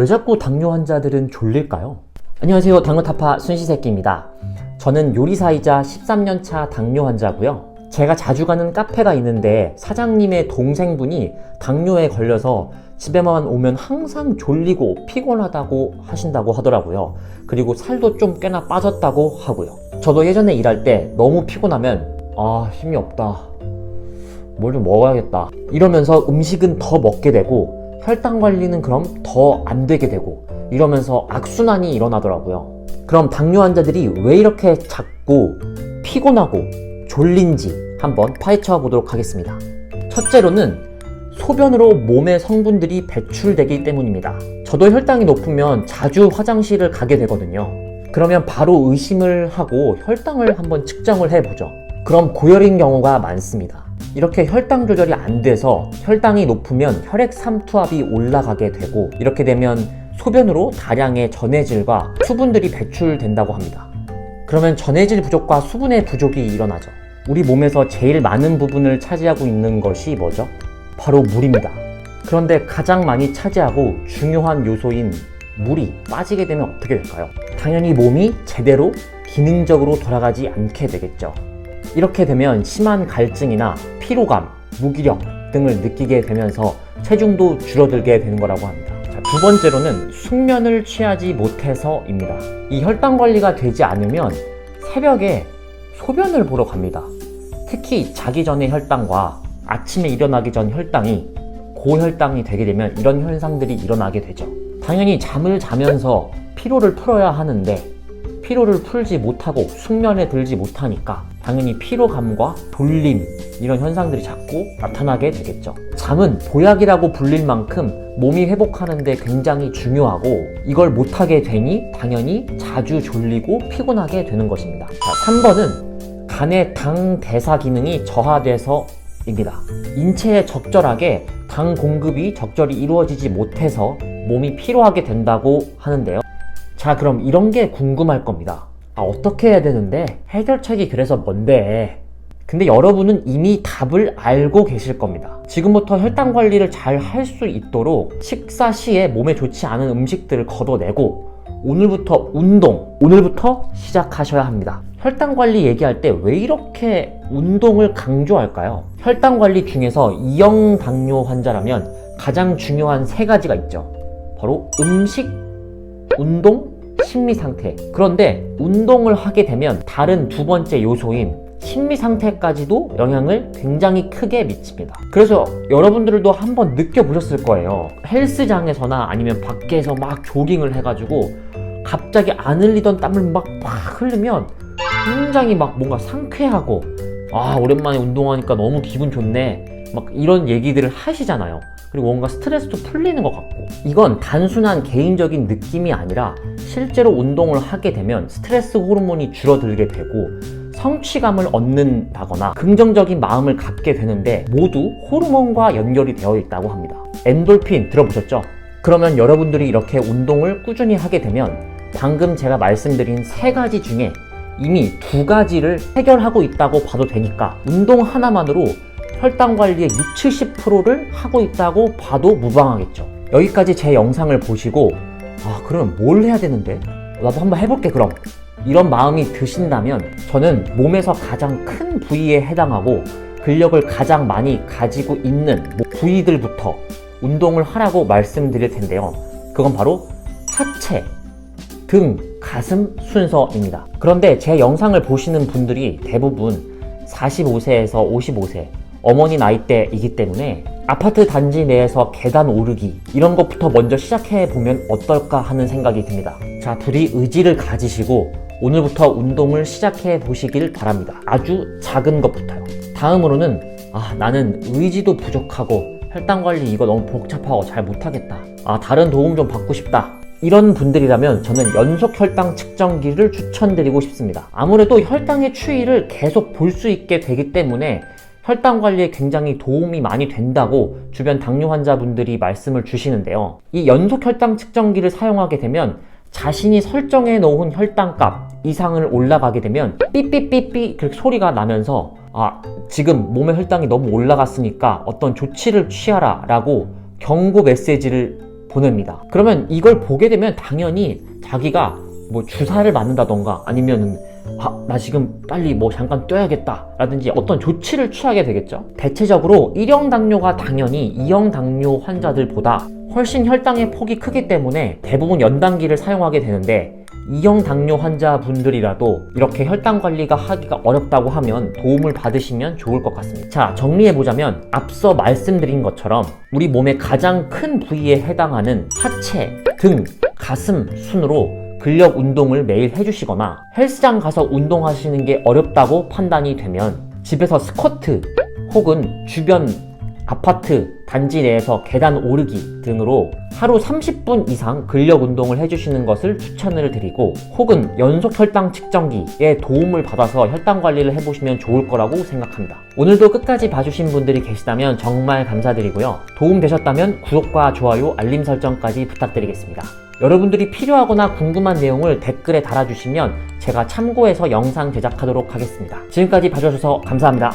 왜 자꾸 당뇨 환자들은 졸릴까요? 안녕하세요, 당뇨타파 순시새끼입니다. 저는 요리사이자 13년차 당뇨 환자고요. 제가 자주 가는 카페가 있는데 사장님의 동생분이 당뇨에 걸려서 집에만 오면 항상 졸리고 피곤하다고 하신다고 하더라고요. 그리고 살도 좀 꽤나 빠졌다고 하고요. 저도 예전에 일할 때 너무 피곤하면 힘이 없다, 뭘 좀 먹어야겠다 이러면서 음식은 더 먹게 되고 혈당 관리는 그럼 더 안 되게 되고 이러면서 악순환이 일어나더라고요. 그럼 당뇨 환자들이 왜 이렇게 자꾸 피곤하고 졸린지 한번 파헤쳐 보도록 하겠습니다. 첫째로는 소변으로 몸의 성분들이 배출되기 때문입니다. 저도 혈당이 높으면 자주 화장실을 가게 되거든요. 그러면 바로 의심을 하고 혈당을 한번 측정을 해보죠. 그럼 고열인 경우가 많습니다. 이렇게 혈당 조절이 안 돼서 혈당이 높으면 혈액 삼투압이 올라가게 되고, 이렇게 되면 소변으로 다량의 전해질과 수분들이 배출된다고 합니다. 그러면 전해질 부족과 수분의 부족이 일어나죠. 우리 몸에서 제일 많은 부분을 차지하고 있는 것이 뭐죠? 바로 물입니다. 그런데 가장 많이 차지하고 중요한 요소인 물이 빠지게 되면 어떻게 될까요? 당연히 몸이 제대로 기능적으로 돌아가지 않게 되겠죠. 이렇게 되면 심한 갈증이나 피로감, 무기력 등을 느끼게 되면서 체중도 줄어들게 되는 거라고 합니다. 두 번째로는 숙면을 취하지 못해서입니다. 이 혈당 관리가 되지 않으면 새벽에 소변을 보러 갑니다. 특히 자기 전의 혈당과 아침에 일어나기 전 혈당이 고혈당이 되게 되면 이런 현상들이 일어나게 되죠. 당연히 잠을 자면서 피로를 풀어야 하는데 피로를 풀지 못하고 숙면에 들지 못하니까 당연히 피로감과 졸림 이런 현상들이 자꾸 나타나게 되겠죠. 잠은 보약이라고 불릴 만큼 몸이 회복하는 데 굉장히 중요하고, 이걸 못하게 되니 당연히 자주 졸리고 피곤하게 되는 것입니다. 자, 3번은 간의 당 대사 기능이 저하돼서입니다. 인체에 적절하게 당 공급이 적절히 이루어지지 못해서 몸이 피로하게 된다고 하는데요. 자, 그럼 이런 게 궁금할 겁니다. 어떻게 해야 되는데? 해결책이 그래서 뭔데? 근데 여러분은 이미 답을 알고 계실 겁니다. 지금부터 혈당 관리를 잘 할 수 있도록 식사 시에 몸에 좋지 않은 음식들을 걷어내고 오늘부터 오늘부터 시작하셔야 합니다. 혈당 관리 얘기할 때 왜 이렇게 운동을 강조할까요? 혈당 관리 중에서 2형 당뇨 환자라면 가장 중요한 3가지가 있죠. 바로 음식, 운동, 심리 상태. 그런데 운동을 하게 되면 다른 두 번째 요소인 심리 상태까지도 영향을 굉장히 크게 미칩니다. 그래서 여러분들도 한번 느껴보셨을 거예요. 헬스장에서나 아니면 밖에서 막 조깅을 해가지고 갑자기 안 흘리던 땀을 막 흘리면 굉장히 막 뭔가 상쾌하고 오랜만에 운동하니까 너무 기분 좋네 막 이런 얘기들을 하시잖아요. 그리고 뭔가 스트레스도 풀리는 것 같고, 이건 단순한 개인적인 느낌이 아니라 실제로 운동을 하게 되면 스트레스 호르몬이 줄어들게 되고 성취감을 얻는다거나 긍정적인 마음을 갖게 되는데 모두 호르몬과 연결이 되어 있다고 합니다. 엔돌핀 들어보셨죠? 그러면 여러분들이 이렇게 운동을 꾸준히 하게 되면 방금 제가 말씀드린 3가지 중에 이미 2가지를 해결하고 있다고 봐도 되니까 운동 하나만으로 혈당 관리의 60~70%를 하고 있다고 봐도 무방하겠죠. 여기까지 제 영상을 보시고 그러면 뭘 해야 되는데? 나도 한번 해볼게 그럼. 이런 마음이 드신다면 저는 몸에서 가장 큰 부위에 해당하고 근력을 가장 많이 가지고 있는 부위들부터 운동을 하라고 말씀드릴 텐데요. 그건 바로 하체, 등, 가슴 순서입니다. 그런데 제 영상을 보시는 분들이 대부분 45세에서 55세 어머니 나이대이기 때문에 아파트 단지 내에서 계단 오르기 이런 것부터 먼저 시작해 보면 어떨까 하는 생각이 듭니다. 자, 부디 의지를 가지시고 오늘부터 운동을 시작해 보시길 바랍니다. 아주 작은 것부터요. 다음으로는 나는 의지도 부족하고 혈당 관리 이거 너무 복잡하고 잘 못하겠다, 다른 도움 좀 받고 싶다, 이런 분들이라면 저는 연속 혈당 측정기를 추천드리고 싶습니다. 아무래도 혈당의 추이를 계속 볼 수 있게 되기 때문에 혈당 관리에 굉장히 도움이 많이 된다고 주변 당뇨 환자분들이 말씀을 주시는데요. 이 연속 혈당 측정기를 사용하게 되면 자신이 설정해 놓은 혈당값 이상을 올라가게 되면 삐삐삐삐 그렇게 소리가 나면서 지금 몸의 혈당이 너무 올라갔으니까 어떤 조치를 취하라 라고 경고 메시지를 보냅니다. 그러면 이걸 보게 되면 당연히 자기가 뭐 주사를 맞는다던가 아니면 나 지금 빨리 뭐 잠깐 뛰어야겠다 라든지 어떤 조치를 취하게 되겠죠. 대체적으로 1형 당뇨가 당연히 2형 당뇨 환자들보다 훨씬 혈당의 폭이 크기 때문에 대부분 연당기를 사용하게 되는데, 2형 당뇨 환자분들이라도 이렇게 혈당 관리가 하기가 어렵다고 하면 도움을 받으시면 좋을 것 같습니다. 자, 정리해보자면 앞서 말씀드린 것처럼 우리 몸의 가장 큰 부위에 해당하는 하체, 등, 가슴 순으로 근력 운동을 매일 해주시거나, 헬스장 가서 운동하시는 게 어렵다고 판단이 되면 집에서 스쿼트 혹은 주변 아파트 단지 내에서 계단 오르기 등으로 하루 30분 이상 근력 운동을 해주시는 것을 추천을 드리고, 혹은 연속 혈당 측정기에 도움을 받아서 혈당 관리를 해보시면 좋을 거라고 생각합니다. 오늘도 끝까지 봐주신 분들이 계시다면 정말 감사드리고요. 도움 되셨다면 구독과 좋아요, 알림 설정까지 부탁드리겠습니다. 여러분들이 필요하거나 궁금한 내용을 댓글에 달아주시면 제가 참고해서 영상 제작하도록 하겠습니다. 지금까지 봐주셔서 감사합니다.